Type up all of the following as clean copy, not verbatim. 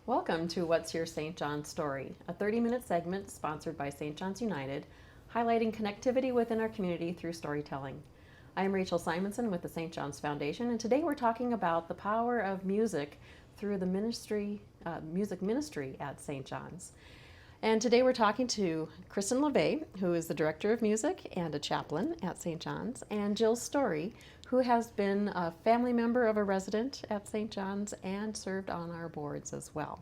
Welcome to What's Your St. John's Story, a 30-minute segment sponsored by St. John's United, highlighting connectivity within our community through storytelling. I am Rachel Simonson with the St. John's Foundation, and today we're talking about the power of music through the music ministry at St. John's. And today we're talking to Kristin LaVe, who is the Director of Music and a chaplain at St. John's, and Jill Story, who has been a family member of a resident at St. John's and served on our boards as well.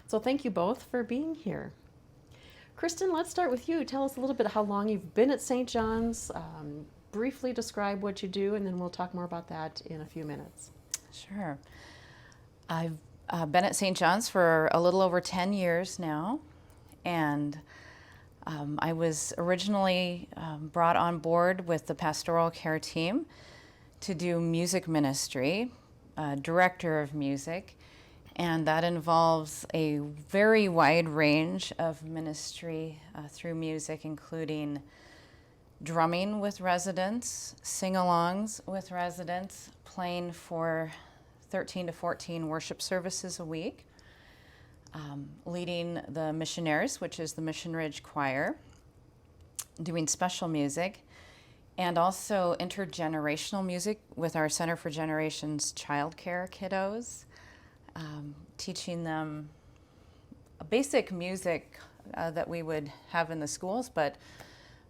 So thank you both for being here. Kristin, let's start with you. Tell us a little bit how long you've been at St. John's, briefly describe what you do, and then we'll talk more about that in a few minutes. Sure. I've been at St. John's for a little over 10 years now, and I was originally brought on board with the pastoral care team to do music ministry, director of music, and that involves a very wide range of ministry through music, including drumming with residents, sing-alongs with residents, playing for 13 to 14 worship services a week, leading the missionaries, which is the Mission Ridge Choir, doing special music, and also intergenerational music with our Center for Generations childcare kiddos, teaching them basic music that we would have in the schools, but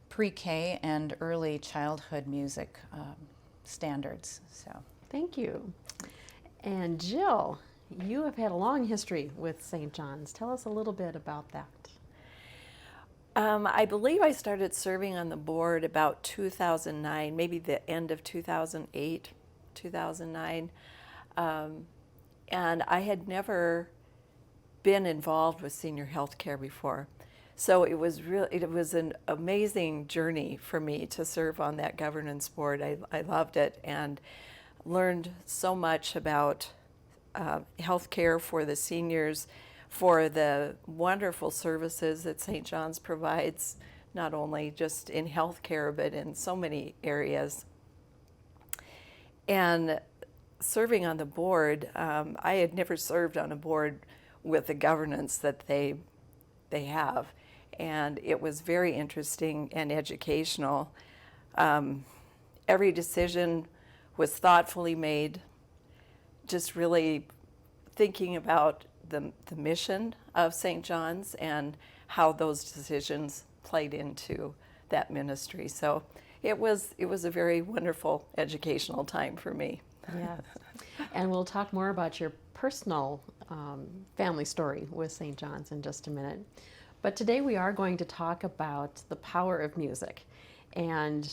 pre-K and early childhood music standards. So, Thank you. And Jill, you have had a long history with St. John's. Tell us a little bit about that. I believe I started serving on the board about 2009, maybe the end of 2008, 2009. And I had never been involved with senior health care before. So it was an amazing journey for me to serve on that governance board. I loved it and learned so much about health care for the seniors, for the wonderful services that St. John's provides, not only just in health care, but in so many areas. And serving on the board, I had never served on a board with the governance that they have. And it was very interesting and educational. Every decision was thoughtfully made, just really thinking about the mission of St. John's and how those decisions played into that ministry. So it was a very wonderful educational time for me. Yes. And we'll talk more about your personal family story with St. John's in just a minute. But today we are going to talk about the power of music. And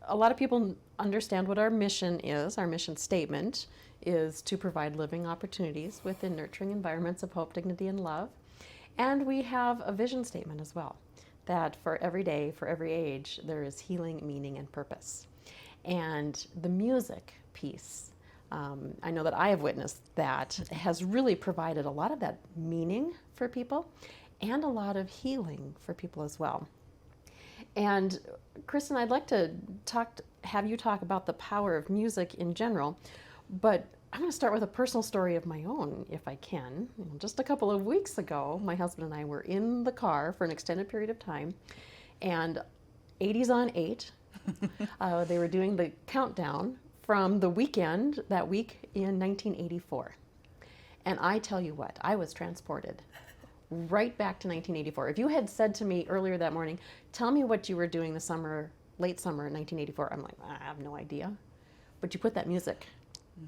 a lot of people understand what our mission is. Our mission statement is to provide living opportunities within nurturing environments of hope, dignity, and love. And we have a vision statement as well, that for every day, for every age, there is healing, meaning, and purpose. And the music piece, I know that I have witnessed that, has really provided a lot of that meaning for people and a lot of healing for people as well. And Kristin, I'd like to have you talk about the power of music in general, but I'm going to start with a personal story of my own, if I can. Just a couple of weeks ago, my husband and I were in the car for an extended period of time, and 80s on 8, they were doing the countdown from the weekend that week in 1984. And I tell you what, I was transported right back to 1984. If you had said to me earlier that morning, tell me what you were doing the summer, late summer in 1984, I'm like, I have no idea. But you put that music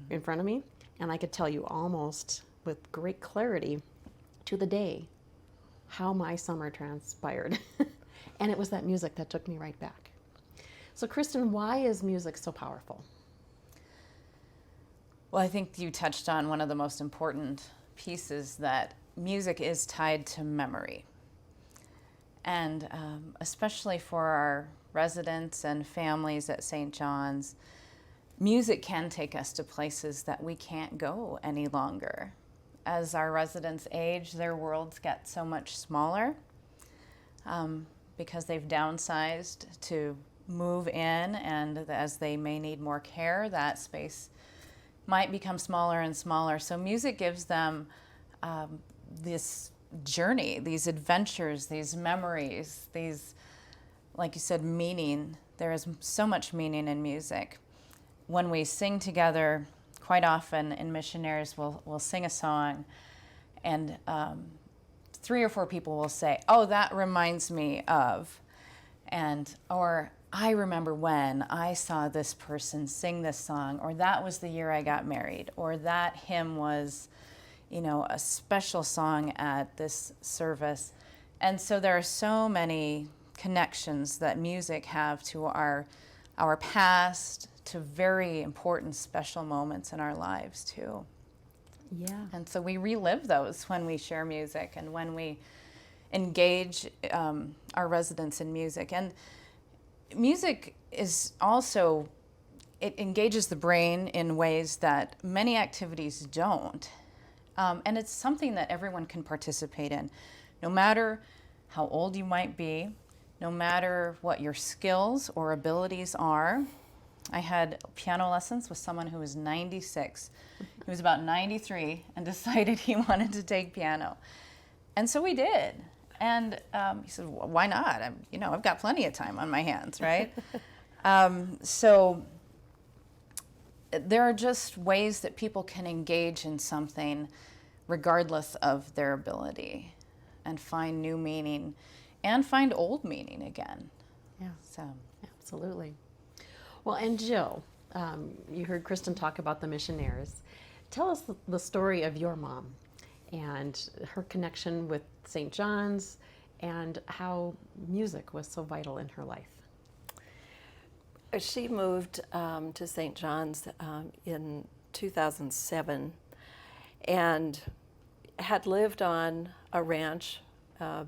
in front of me, and I could tell you almost with great clarity to the day how my summer transpired. And it was that music that took me right back. So Kristin, why is music so powerful? well, I think you touched on one of the most important pieces, that music is tied to memory. And especially for our residents and families at St. John's, music can take us to places that we can't go any longer. As our residents age, their worlds get so much smaller because they've downsized to move in, and as they may need more care, that space might become smaller and smaller. So music gives them this journey, these adventures, these memories, these, like you said, meaning. There is so much meaning in music. When we sing together, quite often in Missionaries, we'll sing a song, and 3 or 4 people will say, "Oh, that reminds me of," or "I remember when I saw this person sing this song," or "That was the year I got married," or "That hymn was, a special song at this service." And so there are so many connections that music have to our past, to very important special moments in our lives too. Yeah. And so we relive those when we share music and when we engage our residents in music. And music is also, it engages the brain in ways that many activities don't. And it's something that everyone can participate in, no matter how old you might be, no matter what your skills or abilities are. I had piano lessons with someone who was 96. He was about 93 and decided he wanted to take piano. And so we did. And he said, well, why not? I've got plenty of time on my hands, right? So there are just ways that people can engage in something regardless of their ability and find new meaning and find old meaning again. Yeah. So Absolutely. Well, and Jill, you heard Kristin talk about the Missionaries. Tell us the story of your mom and her connection with St. John's and how music was so vital in her life. She moved to St. John's in 2007 and had lived on a ranch,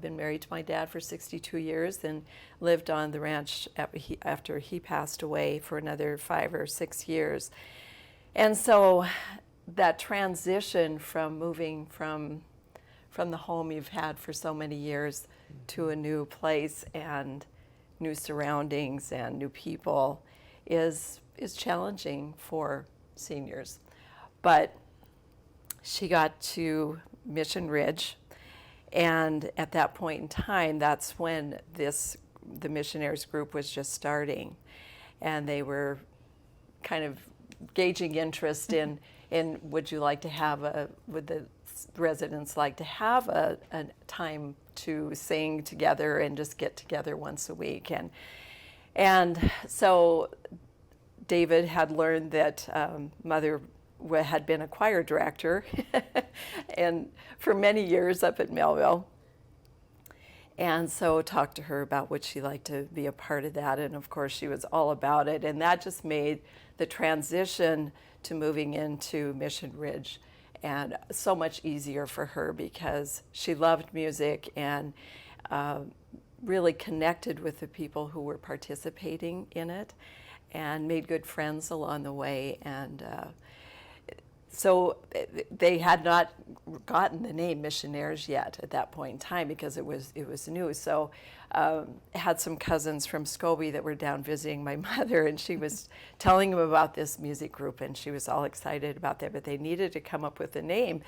been married to my dad for 62 years and lived on the ranch after he passed away for another 5 or 6 years. And so that transition from moving from the home you've had for so many years to a new place and new surroundings and new people is challenging for seniors. But she got to Mission Ridge, and at that point in time, that's when the Missionaries group was just starting, and they were kind of gauging interest in would the residents like to have a time to sing together and just get together once a week. And so David had learned that Mother had been a choir director and for many years up at Melville. And so talked to her about would she like to be a part of that, and of course she was all about it, and that just made the transition to moving into Mission Ridge and so much easier for her because she loved music and really connected with the people who were participating in it and made good friends along the way. And so they had not gotten the name Missionaries yet at that point in time because it was new. So had some cousins from Scobie that were down visiting my mother, and she was telling them about this music group, and she was all excited about that, but they needed to come up with a name.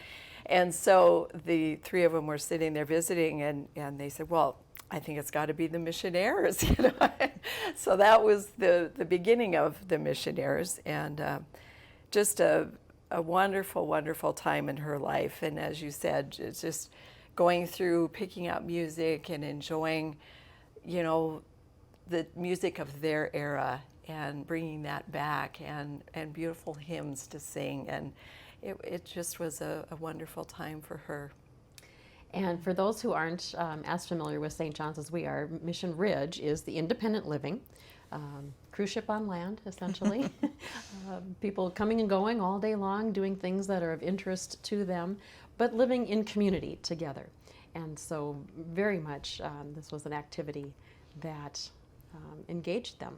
And so the 3 of them were sitting there visiting, and they said, well, I think it's got to be the Missionaries. So that was the beginning of the Missionaries, and just a wonderful, wonderful time in her life. And as you said, it's just going through, picking out music and enjoying, the music of their era and bringing that back and beautiful hymns to sing. And it just was a wonderful time for her. And for those who aren't as familiar with St. John's as we are, Mission Ridge is the independent living. Cruise ship on land, essentially. People coming and going all day long, doing things that are of interest to them, but living in community together. And so very much this was an activity that engaged them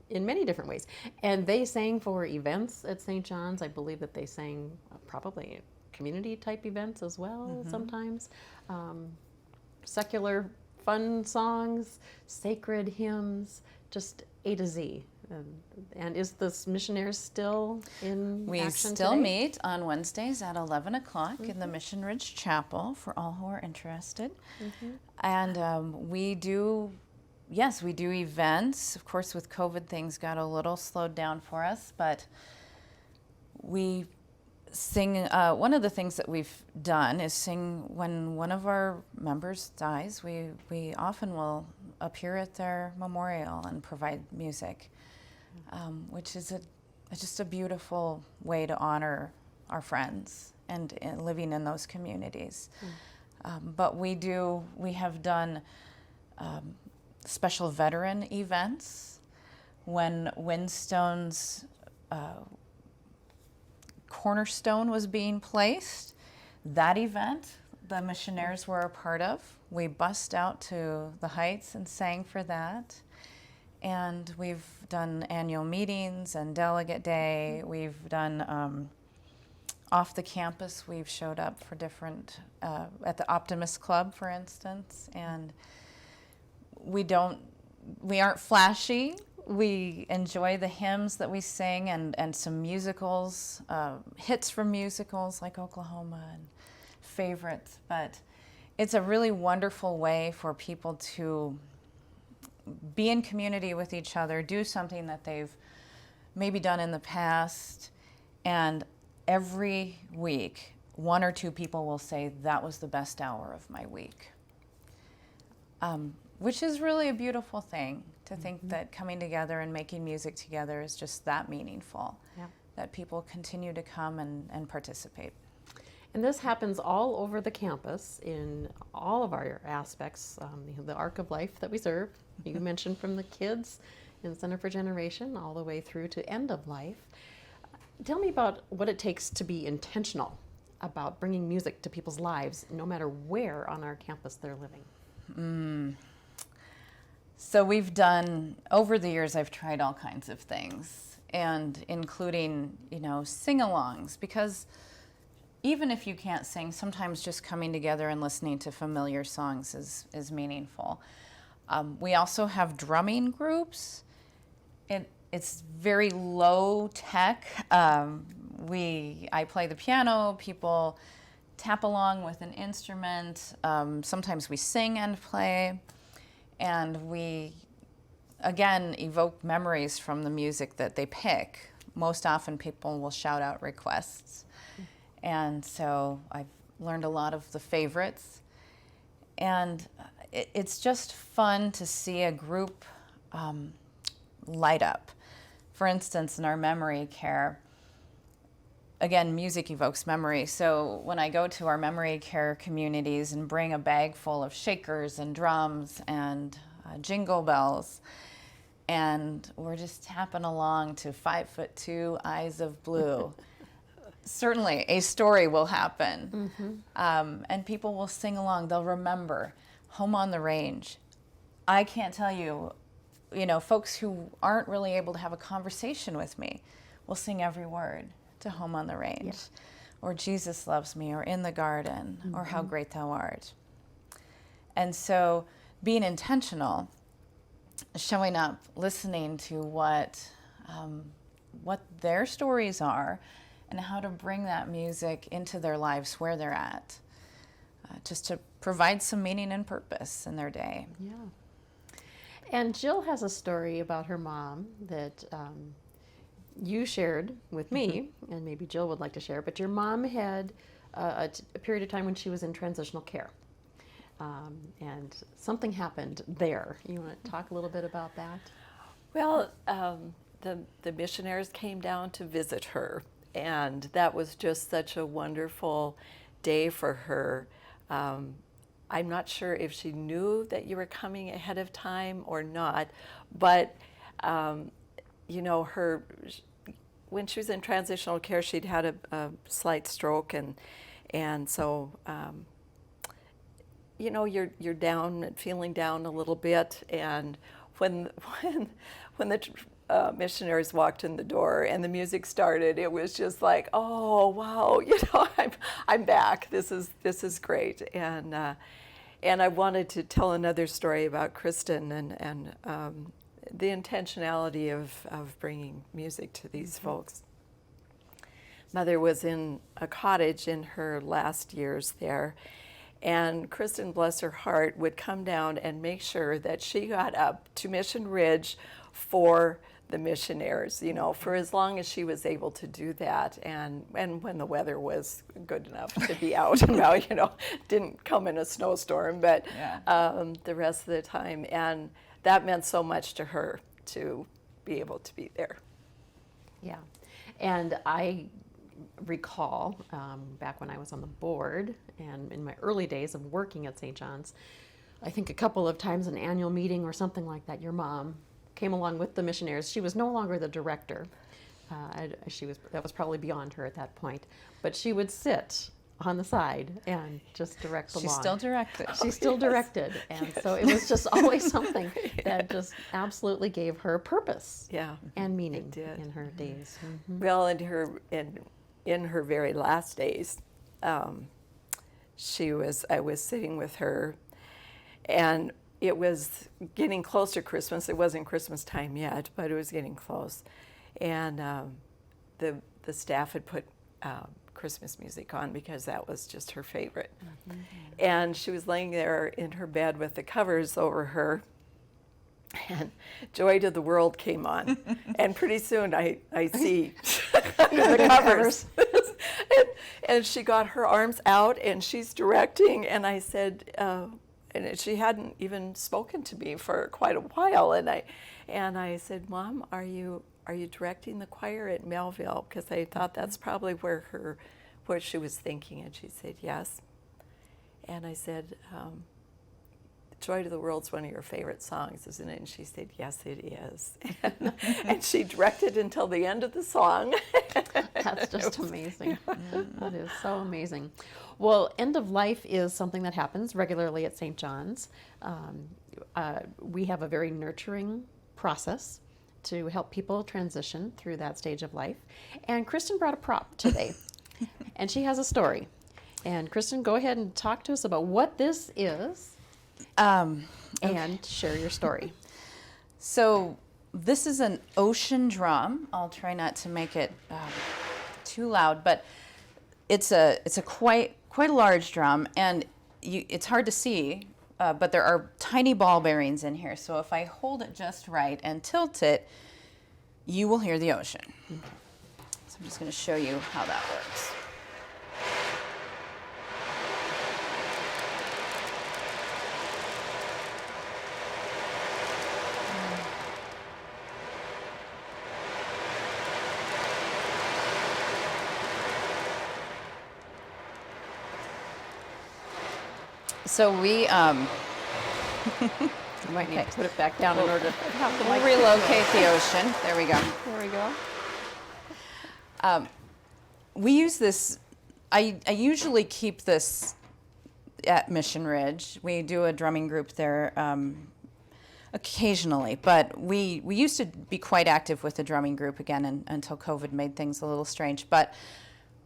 in many different ways. And they sang for events at St. John's. I believe that they sang probably community type events as well sometimes. Secular fun songs, sacred hymns, just A to Z. And is this Missionaries still in We action still today? meet on Wednesdays at 11 o'clock in the Mission Ridge Chapel for all who are interested. And we do events. Of course, with COVID, things got a little slowed down for us, but we sing. One of the things that we've done is sing when one of our members dies. We often will appear at their memorial and provide music, which is just a beautiful way to honor our friends and living in those communities. But we have done special veteran events when Windstone's cornerstone was being placed. That event, the Missionaries were a part of. We bussed out to the Heights and sang for that. And we've done annual meetings and delegate day. We've done off the campus. We've showed up for different, at the Optimist Club, for instance. And we aren't flashy. We enjoy the hymns that we sing and some musicals, hits from musicals like Oklahoma and favorites. But it's a really wonderful way for people to be in community with each other, do something that they've maybe done in the past. And every week, one or two people will say, that was the best hour of my week. Which is really a beautiful thing, to think that coming together and making music together is just that meaningful, that people continue to come and participate. And this happens all over the campus in all of our aspects, the arc of life that we serve. You mentioned from the kids in the Center for Generation all the way through to end of life. Tell me about what it takes to be intentional about bringing music to people's lives, no matter where on our campus they're living. So we've done, over the years, I've tried all kinds of things, and including, sing-alongs, because even if you can't sing, sometimes just coming together and listening to familiar songs is meaningful. We also have drumming groups. It's very low tech. I play the piano, people tap along with an instrument. Sometimes we sing and play. And we, again, evoke memories from the music that they pick. Most often people will shout out requests. And so I've learned a lot of the favorites. And it's just fun to see a group light up. For instance, in our memory care, again, music evokes memory. So when I go to our memory care communities and bring a bag full of shakers and drums and jingle bells, and we're just tapping along to 5'2" Eyes of Blue, certainly a story will happen. And people will sing along. They'll remember Home on the Range. I can't tell you, folks who aren't really able to have a conversation with me will sing every word to Home on the Range, or Jesus Loves Me, or In the Garden, or How Great Thou Art. And so being intentional, showing up, listening to what their stories are, and how to bring that music into their lives where they're at, just to provide some meaning and purpose in their day. Yeah. And Jill has a story about her mom that you shared with me, and maybe Jill would like to share, but your mom had a period of time when she was in transitional care. And something happened there. You want to talk a little bit about that? Well, the missionaries came down to visit her, and that was just such a wonderful day for her. I'm not sure if she knew that you were coming ahead of time or not, but when she was in transitional care, she'd had a slight stroke, and so you're down and feeling down a little bit, and when the missionaries walked in the door and the music started, it was just like, oh wow, I'm back. This is great, and I wanted to tell another story about Kristin, and the intentionality of bringing music to these folks. Mother was in a cottage in her last years there, and Kristin, bless her heart, would come down and make sure that she got up to Mission Ridge for the missionaries, you know, for as long as she was able to do that, and when the weather was good enough to be out and about, you know, didn't come in a snowstorm, but the rest of the time. And that meant so much to her to be able to be there. Yeah, and I recall back when I was on the board and in my early days of working at St. John's, I think a couple of times an annual meeting or something like that, your mom came along with the missionaries. She was no longer the director. That was probably beyond her at that point, but she would sit on the side and just direct the lawn. She still directed. She still directed, and so it was just always something that just absolutely gave her purpose and meaning in her days. Mm-hmm. Well, in her very last days, I was sitting with her, and it was getting close to Christmas. It wasn't Christmas time yet, but it was getting close, and the staff had put Christmas music on because that was just her favorite. Mm-hmm. And she was laying there in her bed with the covers over her, and Joy to the World came on. And pretty soon I see under the covers. and she got her arms out and she's directing, and I said, and she hadn't even spoken to me for quite a while, and I said, Mom, are you directing the choir at Melville? Because I thought that's probably where she was thinking. And she said, yes. And I said, Joy to the World's one of your favorite songs, isn't it? And she said, yes, it is. And she directed until the end of the song. That's just amazing. That is so amazing. Well, end of life is something that happens regularly at St. John's. We have a very nurturing process to help people transition through that stage of life. And Kristin brought a prop today, and she has a story. And Kristin, go ahead and talk to us about what this is, and share your story. So this is an ocean drum. I'll try not to make it too loud, but it's a quite a large drum, and it's hard to see. But there are tiny ball bearings in here, so if I hold it just right and tilt it, you will hear the ocean. Okay. So I'm just going to show you how that works. So we You might need to put it back down in order to have the we'll mic. relocate the ocean. There we go. There we go. We use this. I usually keep this at Mission Ridge. We do a drumming group there occasionally, but we used to be quite active with the drumming group again until COVID made things a little strange. But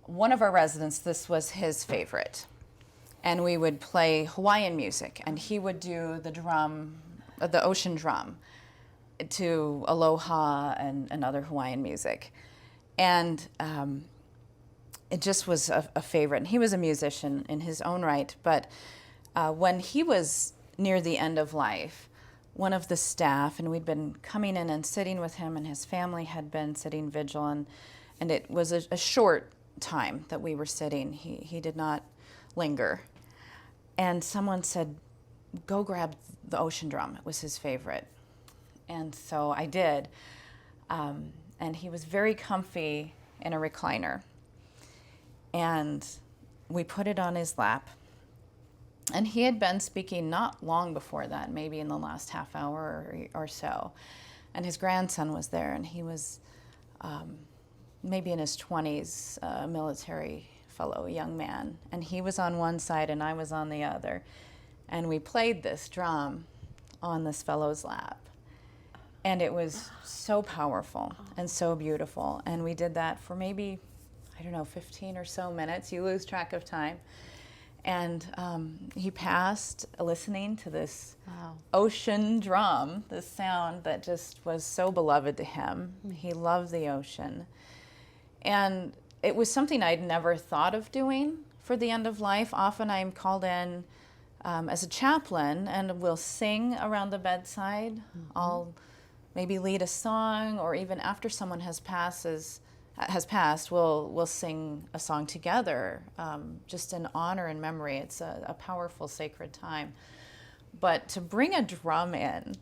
one of our residents, this was his favorite. And we would play Hawaiian music, and he would do the drum, the ocean drum, to Aloha and other Hawaiian music. And it just was a favorite. And he was a musician in his own right, but when he was near the end of life, one of the staff, and we'd been coming in and sitting with him, and his family had been sitting vigil, and it was a short time that we were sitting. He did not linger. And someone said, go grab the ocean drum. It was his favorite. And so I did. And he was very comfy in a recliner. And we put it on his lap. And he had been speaking not long before that, maybe in the last half hour or so. And his grandson was there, and he was maybe in his 20s, a military fellow, a young man, and he was on one side and I was on the other, and we played this drum on this fellow's lap, and it was so powerful and so beautiful, and we did that for maybe, I don't know, 15 or so minutes. You lose track of time, And he passed listening to this Wow. ocean drum, this sound that just was so beloved to him. He loved the ocean. And it was something I'd never thought of doing for the end of life. Often I'm called in as a chaplain, and we'll sing around the bedside. I'll maybe lead a song, or even after someone has passed, we'll sing a song together, just in honor and memory. It's a powerful, sacred time. But to bring a drum in,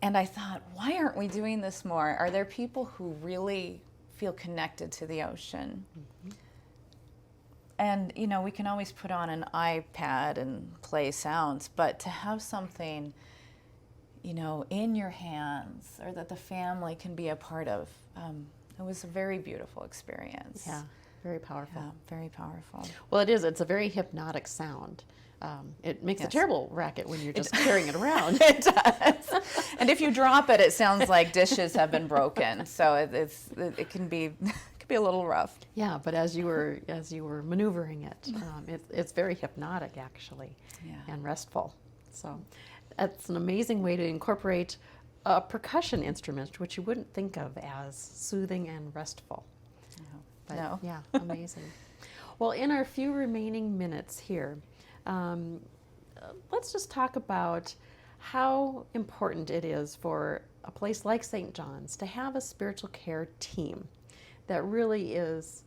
and I thought, why aren't we doing this more? Are there people who really feel connected to the ocean? And, you know, we can always put on an iPad and play sounds, but to have something, you know, in your hands, or that the family can be a part of, it was a very beautiful experience. Yeah, very powerful. Yeah, very powerful. Well, it is. It's a very hypnotic sound. It makes a Yes. terrible racket when you're just carrying it around. It does. And if you drop it, it sounds like dishes have been broken. So it can be a little rough. Yeah, but as you were maneuvering it, it's very hypnotic actually, Yeah. and restful. So that's an amazing way to incorporate a percussion instrument, which you wouldn't think of as soothing and restful. But No. yeah, amazing. Well, in our few remaining minutes here, let's just talk about how important it is for a place like St. John's to have a spiritual care team that really is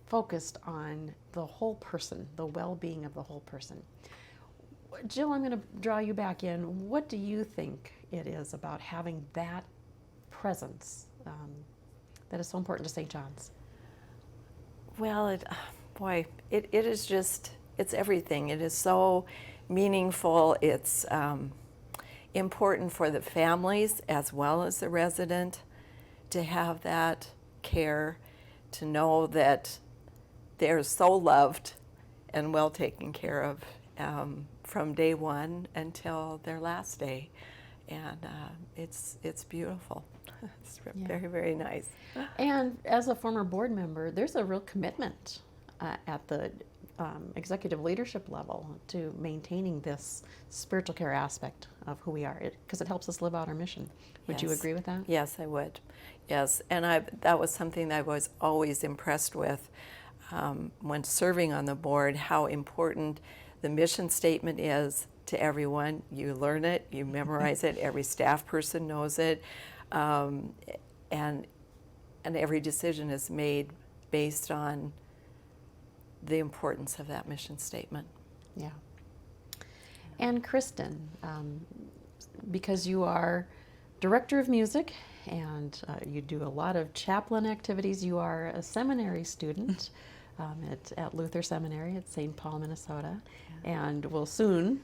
focused on the whole person, the well-being of the whole person. Jill, I'm going to draw you back in. What do you think it is about having that presence that is so important to St. John's? Well, it is just, it's everything. It is so meaningful. It's important for the families as well as the resident to have that care, to know that they're so loved and well taken care of from day one until their last day. And it's beautiful. It's Yeah. very, very nice. And as a former board member, there's a real commitment at the executive leadership level to maintaining this spiritual care aspect of who we are, because it helps us live out our mission. Would you Yes. agree with that? Yes, I would. Yes, and that was something that I was always impressed with when serving on the board, how important the mission statement is to everyone. You learn it, you memorize it, every staff person knows it, and every decision is made based on the importance of that mission statement. Yeah. And Kristin, because you are director of music and you do a lot of chaplain activities, you are a seminary student at Luther Seminary at St. Paul, Minnesota, and will soon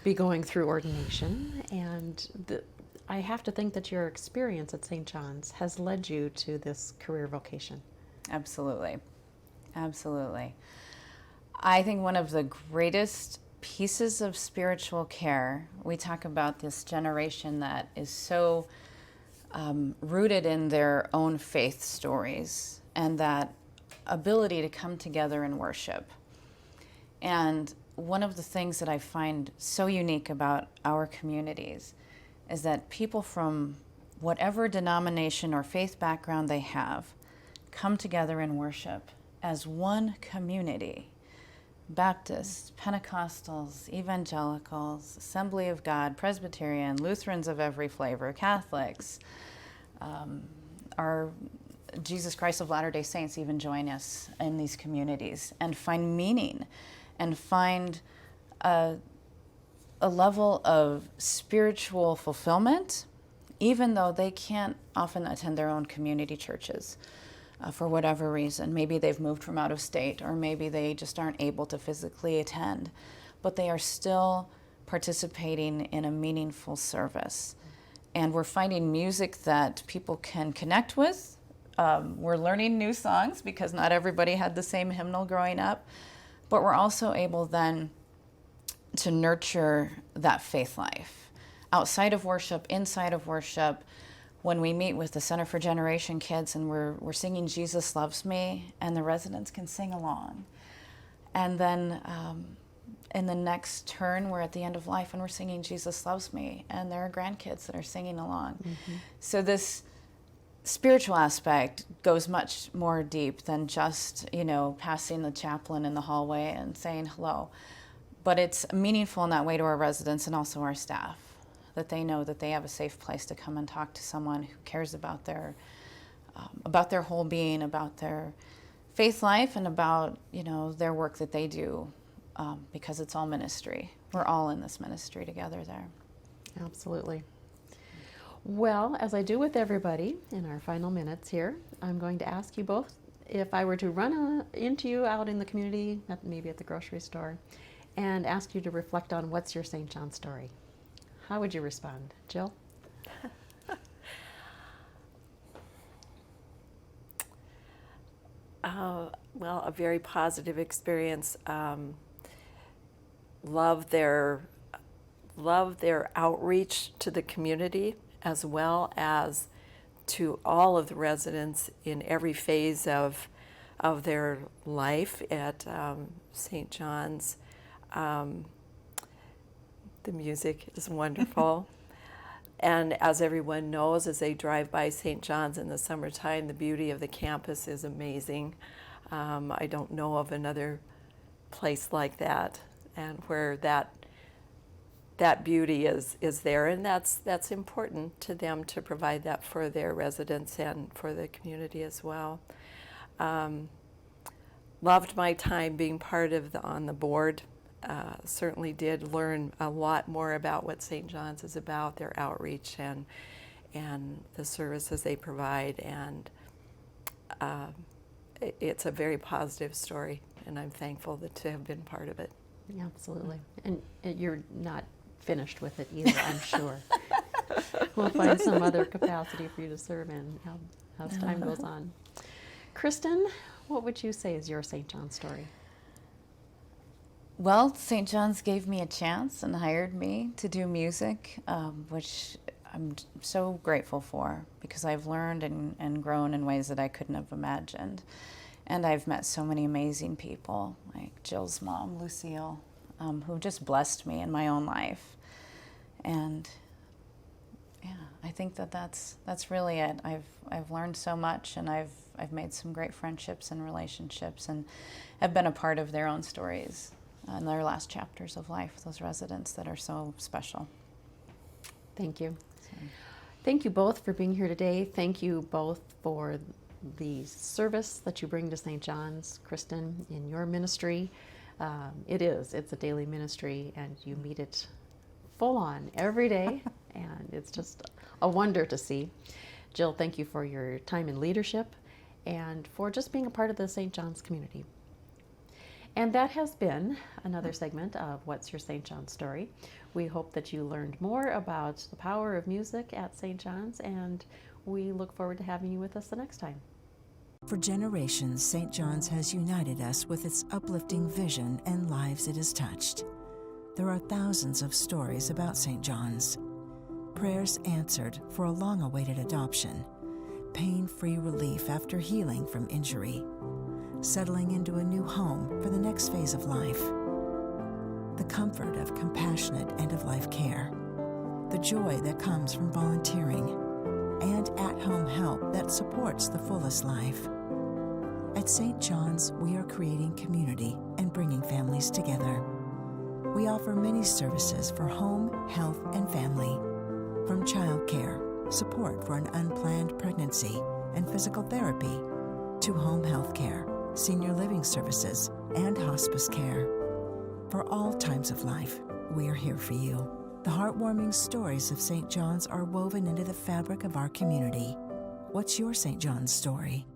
be going through ordination. And I have to think that your experience at St. John's has led you to this career vocation. Absolutely. Absolutely. I think one of the greatest pieces of spiritual care, we talk about this generation that is so rooted in their own faith stories and that ability to come together and worship. And one of the things that I find so unique about our communities is that people from whatever denomination or faith background they have come together and worship as one community. Baptists, Pentecostals, Evangelicals, Assembly of God, Presbyterian, Lutherans of every flavor, Catholics, our Jesus Christ of Latter-day Saints even join us in these communities and find meaning and find a level of spiritual fulfillment, even though they can't often attend their own community churches. For whatever reason. Maybe they've moved from out of state, or maybe they just aren't able to physically attend, but they are still participating in a meaningful service. And we're finding music that people can connect with. We're learning new songs because not everybody had the same hymnal growing up, but we're also able then to nurture that faith life. Outside of worship, inside of worship, when we meet with the Center for Generation Kids and we're singing Jesus Loves Me, and the residents can sing along. And then in the next turn, we're at the end of life and we're singing Jesus Loves Me, and there are grandkids that are singing along. So this spiritual aspect goes much more deep than just, passing the chaplain in the hallway and saying hello. But it's meaningful in that way to our residents and also our staff, that they know that they have a safe place to come and talk to someone who cares about their whole being, about their faith life, and about, their work that they do, because it's all ministry. We're all in this ministry together there. Absolutely. Well, as I do with everybody in our final minutes here, I'm going to ask you both, if I were to run into you out in the community, maybe at the grocery store, and ask you to reflect on what's your St. John story, how would you respond? Jill? Well, a very positive experience. Love their outreach to the community, as well as to all of the residents in every phase of their life at St. John's. The music is wonderful. And as everyone knows, as they drive by St. John's in the summertime, the beauty of the campus is amazing. I don't know of another place like that, and where that beauty is there, and that's important to them to provide that for their residents and for the community as well. Loved my time being part of on the board. Certainly did learn a lot more about what St. John's is about, their outreach and the services they provide, and it's a very positive story, and I'm thankful to have been part of it. Absolutely. And you're not finished with it either, I'm sure. We'll find some other capacity for you to serve in as time goes on. Kristin, what would you say is your St. John story? Well, St. John's gave me a chance and hired me to do music, which I'm so grateful for, because I've learned and grown in ways that I couldn't have imagined. And I've met so many amazing people, like Jill's mom, Lucille, who just blessed me in my own life. And yeah, I think that's really it. I've learned so much, and I've made some great friendships and relationships, and have been a part of their own stories in their last chapters of life, those residents that are so special. Thank you. Thank you both for being here today. Thank you both for the service that you bring to St. John's, Kristin, in your ministry. It's a daily ministry, and you meet it full on every day, and it's just a wonder to see. Jill, thank you for your time in leadership and for just being a part of the St. John's community. And that has been another segment of What's Your St. John's Story. We hope that you learned more about the power of music at St. John's, and we look forward to having you with us the next time. For generations, St. John's has united us with its uplifting vision and lives it has touched. There are thousands of stories about St. John's. Prayers answered for a long-awaited adoption, pain-free relief after healing from injury, settling into a new home for the next phase of life, the comfort of compassionate end-of-life care, the joy that comes from volunteering, and at-home help that supports the fullest life. At St. John's, we are creating community and bringing families together. We offer many services for home, health, and family, from childcare, support for an unplanned pregnancy, and physical therapy, to home health care, senior living services, and hospice care. For all times of life, we are here for you. The heartwarming stories of St. John's are woven into the fabric of our community. What's your St. John's story?